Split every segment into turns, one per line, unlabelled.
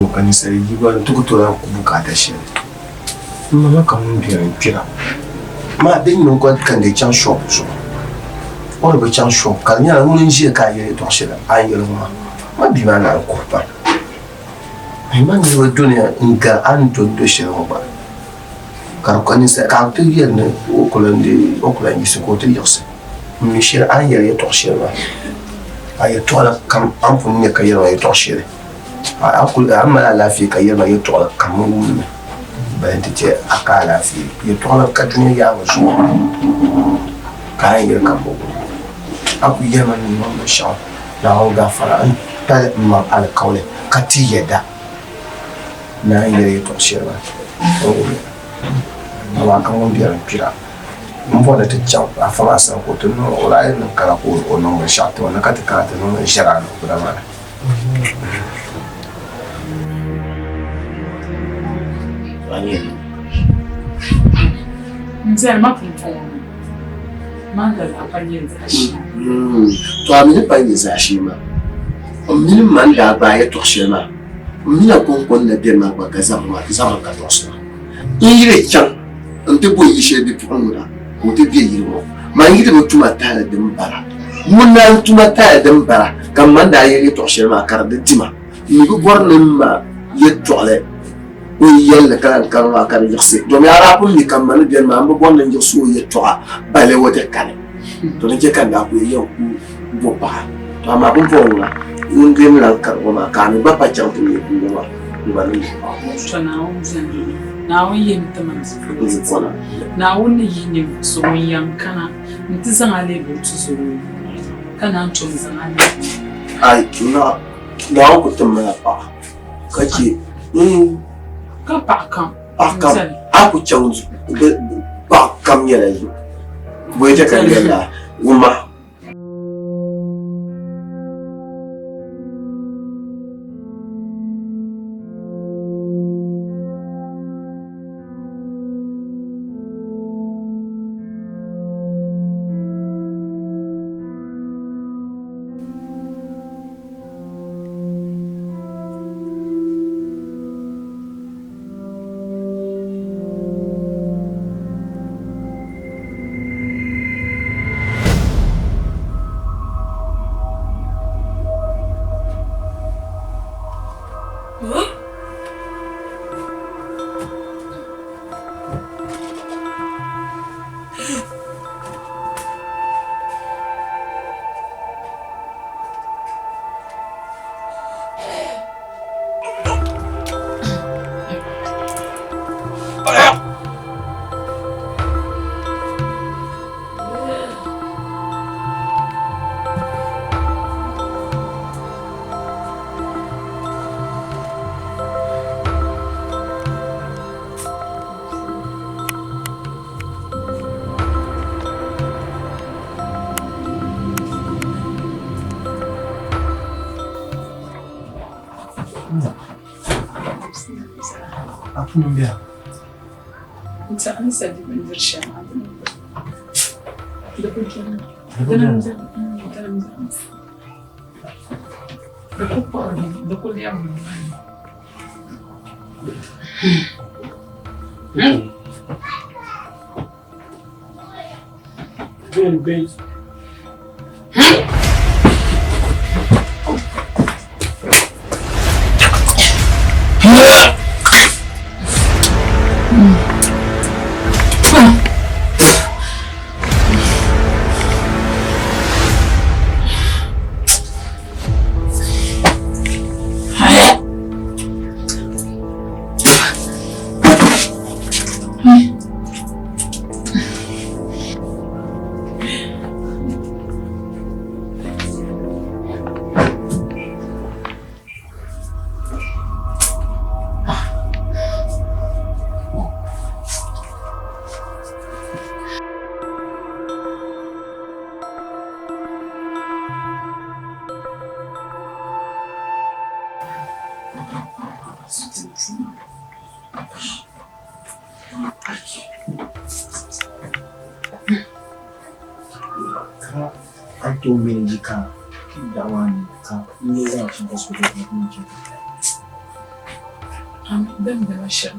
Kanisa lijiwa tukutola kubukata shele. Mama kamumbira mpira. Ma deni nko kande chan shop so. On be chan shop kanya la nje ka yele to shele ayelo ma bi ma na ko pa. Ai man ni wodonia nka anto do shele ba. Kar kanisa ka to yene okolandi sikote yose. Mi shele ayele to shele ba. Ay tola kam ampu ne ka yele to shele. Akul amala la fi ka yele to kam bentite akala fi yetola katuni ya wazo kaye kambo aku yema ni mama sha na hoga fara an ta ma al kawle kati yeda na yele to sheba na wa kan won biya pira mbo da tacca afama san ko to no ora en kala ko ono sha to na kata kata no shara no kula mara
Mzee mapunfona. Manga apanyeza shi.
To amini panyeza shi ma. Amini manda ba ya to shi ma. Amina kon na bi ma ba gaza ma ka to shi. Ire chan ante bo yi she bi tumura. Ko te bi yi mo. Ma yi de tuma ta da mbara. Mun na tuma ta da mbara. Kam manda yi to shi ma kar da dima. Ni go borne ma ye tole. Oui, elle kan yaksi do mi ara pun ni kam man bien ma mbo bon ngi so ye toa bale wote kan to ne je kan da ko ye ku bo ba to ma bu bo la un gem la kar ko ma kan ba pa chang tu ni ku ma ba ni
to na on zan na on ye mitaman su na on ni yin so yam kana nti zan ale bo tu so kana to zan ale
ai na ko tumma pa kace
Pakam.
Aku cang pakam ya lagi. Boleh cakap dia lah rumah. Aku nambia.
Mtaani sasa nimenisha hapo. Ndio kuna.
Anto menjika dawan ka ni ya hospital ni.
Ben de aşağı.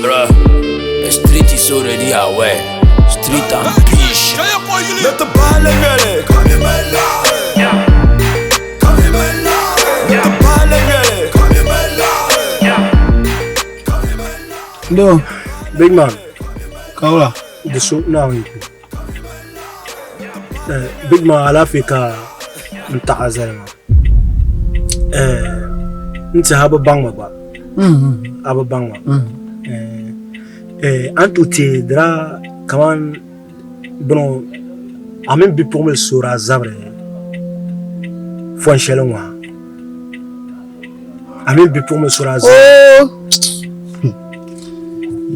Bro, de street is already away. Street and bitch.
Met de ballen willen, kom je mij laten? Kom je mij laten? Met de ballen willen, kom je mij laten? Kom je mij laten?
No, big man. Kaula, the soup now. Big man, Alafrika, mtaazema. Nti haba bangma ba. Haba bangma. Antu te dra kaman bon amen bi pour me sura zabre fo shelonwa amen bi pour me sura zabre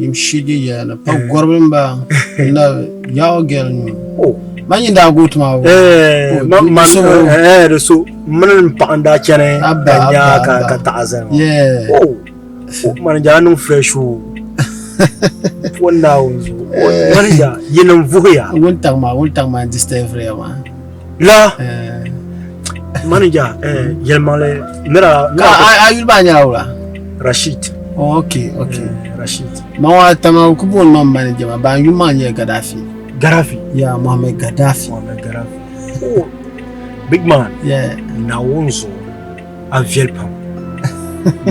yimshidi ya na pa gorbin ba na yawo gel ni mani da gutma
man so man pa anda chane nya ka ta'azam man janu fresh wanda wanzu wanda yinan vuya
wultang ma diste vraiment
la manager yelmale mera
ayul ba nyawla
Rashid
okay
Rashid
ma tama ku bon non manager ma ba yuma nye Gaddafi ya Mohamed Gaddafi
big man na wonzo a vielpam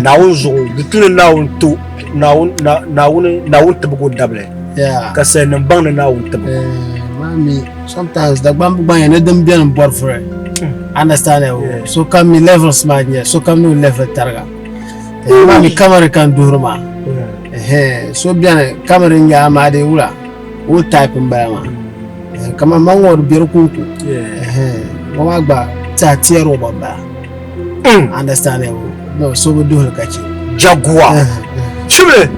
na wonzo bitune na wonto na wonto bugo double ka se nan bang na wonto
mami sometimes the bambu bang na dem bien bor frère understand so come me level smart so come no level targa mami camera kan durma so bien camera nya ma de wula o type mbama kama mango biru kunku mama gba ta tiero baba understand no so we do kachi
jaguar shibe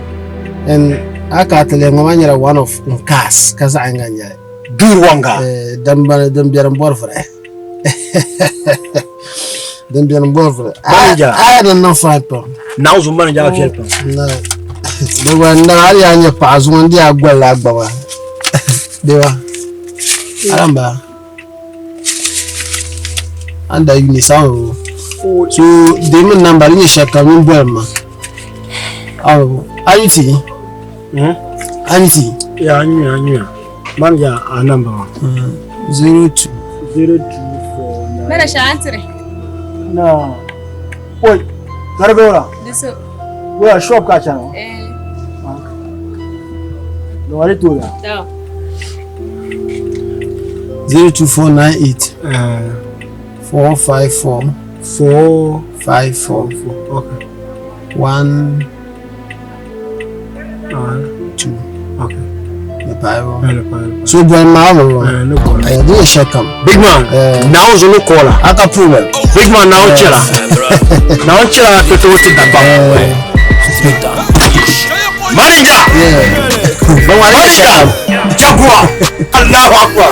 and aka tele mama nyara one of nkas kaza anganya
durwanga
dem biaram bor frère dem biaram bor frère I don't know fight po
now zo man ja fiel po
no de wanda ari anya pa zo ndi agwala agbawa dewa aramba anda yuni sawo so dem number ni shaka min bolma anti
ya anya man ja a number
02
Mera shantre.
na oi garbe wala
Diso.
wala shop ka chano no wale to ya
Tao.
02498 454
okay
1 2
okay
so boy mama
no call
I do shakam
big man now zo no call
aka problem
big man now chela to da ba
Street and bitch.
manager
bon wala shakam
jaguar Allahu akbar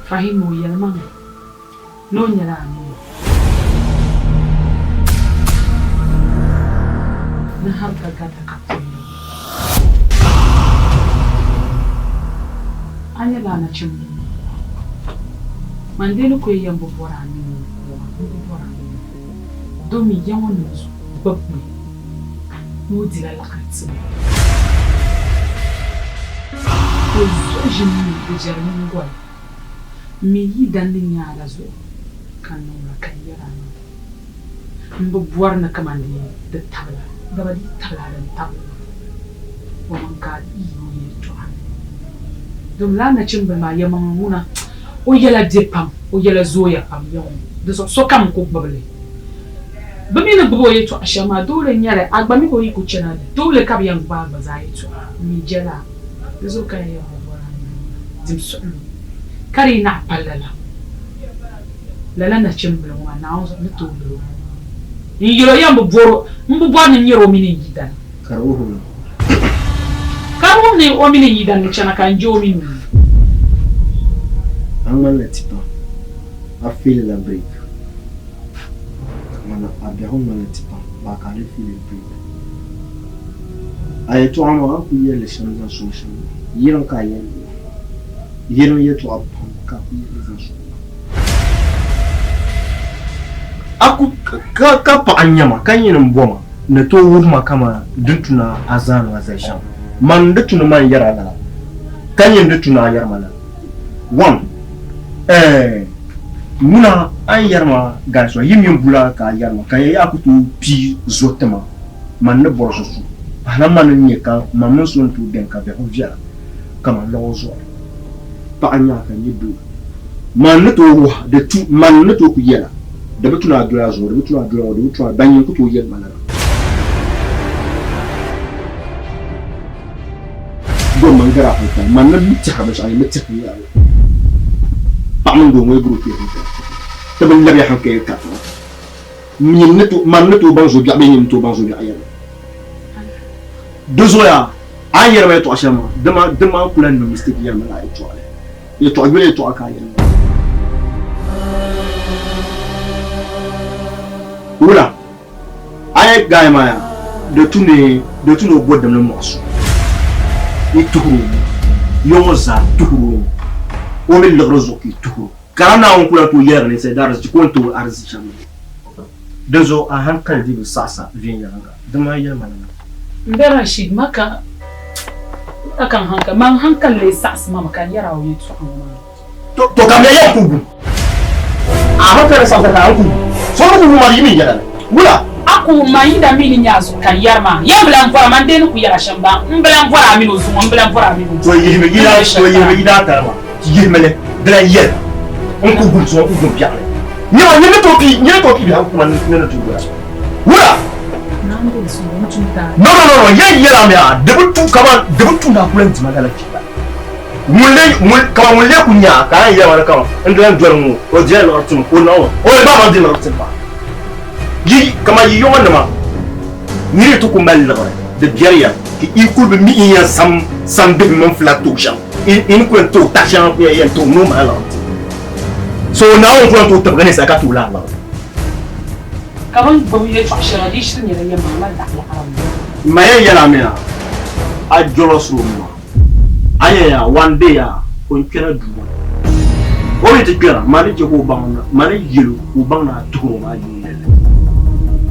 Fahimu yelmang. No nyalani. Na harka gata kapuni. Anya lana chimbu. Mandelu ko yambo borani. Domi yawo nuzu babwe. Mudila lakatsi. Ozo jimi bujarni ngwa. Me yi dandi nyala zo. Kanura kayera. Mbo buarna kamandi de tabla. Dabadi tabla dan tabla. Wamanka iyo yeto. Dum lana chimbe ma yamanguna. O yela depam, o yela zoya pam yawo. Deso so kam ko babale. Bamina bobo yeto ashama dole nyale agbami ko yiku chena dole kab yang ba baza yeto mi jela deso kan ya wala dim sulu kari na palala lala na chimbe wa na on ni to do ni yoro yambo boro mbo ni nyoro mini yidan
Karuhu.
karu ni o mini yidan ni chana kan jo mini
Angman le tipa. I feel la break. Mana abihon mana tipa. Ba ka le feel la break. Ay to amo ku ye le shan na so shan. Yiron ka ye. Yiron ye to apon ka ku ye le zan so. Aku ka pa anyama kan yin mboma. Na to wurma kama duntuna azan wa zai shan. Man dutuna man yara la. Kan yin dutuna yar mala. One. Muna an yarma garso yim bula ka yarma ka ya kutu pi zotema man ne borso su ana man ne ka mamun sun tu den ka be hojja kama lawozo pa anya ka ni du man ne to wa de tu man ne to ku yela da bituna dura zo da bituna banyin ku to yel manara do man gara hota man ne mi ta ba sai mi ta ya Pamungo moy groupe yi te ban labi hanke ka min netu man netu banzo bi abin netu banzo bi ayam dozoya ayere may to ashama dema kulan no mistake yam la ay to ale ye to agule to akaya wala ay gaay maya de tune bodam le morso e tuhuru yoza tuhuru o mi logro ki tuhu kana on kula to yer ne sai dar ci kon to arzi chama dezo a hankali di sasa vien yanga dama yer manana
ndara shi maka akan hanka man hankali sasa mama kan yara o yeto
to kam ya kubu a haka sa ka kubu so ko mu mari min yara wala
aku mayinda mini nyazo kan yarma yambla mfora mandeni ku yara shamba mbla mfora amino zumo mbla mfora amino
to yime gida tarma yimele dra yer on ko gum so ko gum piale ni to pi bi ha ko man ne to gura wala
nando so mutunta
no yera me a debutu kama debutu na kula ntima dala kiba kama mulle kunya ka ya wala kama ndran dwarmu o je no tum ko no o ba ma din rotin ba yi kama yi yo ma ni to ko mal la de biya ki ikul be mi ya sam be mon flatou jam in ko to tashan ya to no mal so now on ko to organize ka to la
kaman bamu ye fashara di shirin ya yamma mal da haram
maye yala me a jolos rumo ayaya one day a ko kera duwa o yete kera mari je ko bangna mari yelo ko bangna to ma yi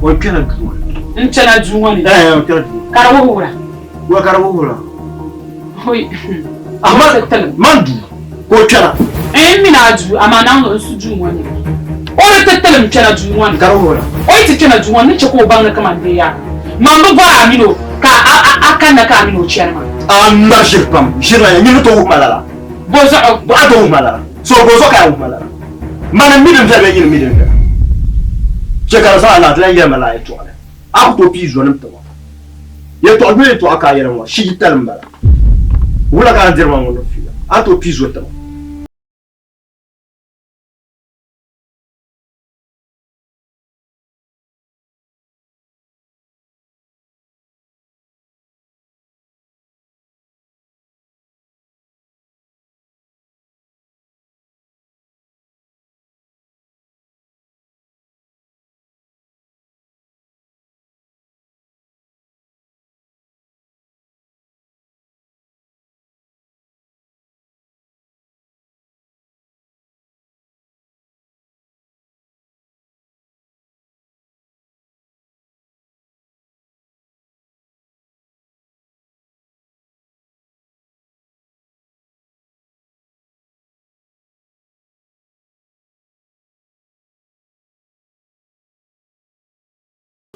o kera duwa
ntana duwa ni
o kera duwa
karawo wura
wa karawo wura
hoy
mandu ko kera
mina du amana no su duwa ni o tetele mtana duwa ni
karawo wura
o yete kera duwa ni che ko bangna kama de ya mambo ba amino ka akana ka amino chairman
amma shirpam shiraya ni to malala
bozo
ba to malala so bozo ka malala mana midin zabe yin midin da che ka sa ala tlan yema la to ala aku to pizo nem to ye to gbe to aka yere mo shi tal mbala wala ka dirma mo no fi ato pizo to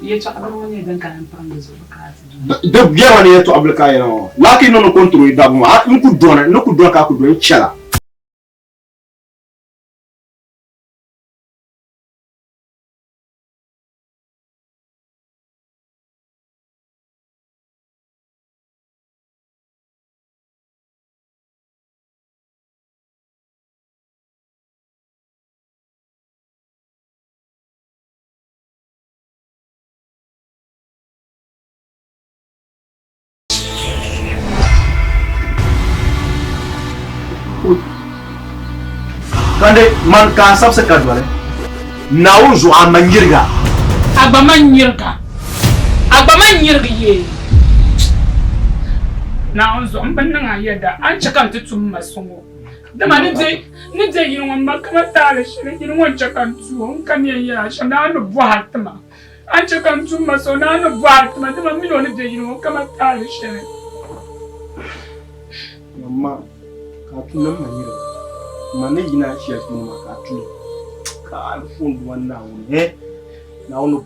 Ye cha abone dan kan prendre zo bakati.
De bien wani yeto ablika yana. Laki no control da bu. A ku dona, no ku dona ka ku do chala. Kande man ka sabse kadwale nawo zo amanyirga
Abamanyirga ye na zo ambanna nga yada an chakan tutum masungo dama ni je yin wan makama tare shi ni yin wan chakan tu on kan ya shana no buhatma an chakan tu masona no buhatma dama mi no ni je yin wan kama tare shi
mama ka tunan manyirga mana yina shi ya kuma ka tu ka alfun wannan ne na wani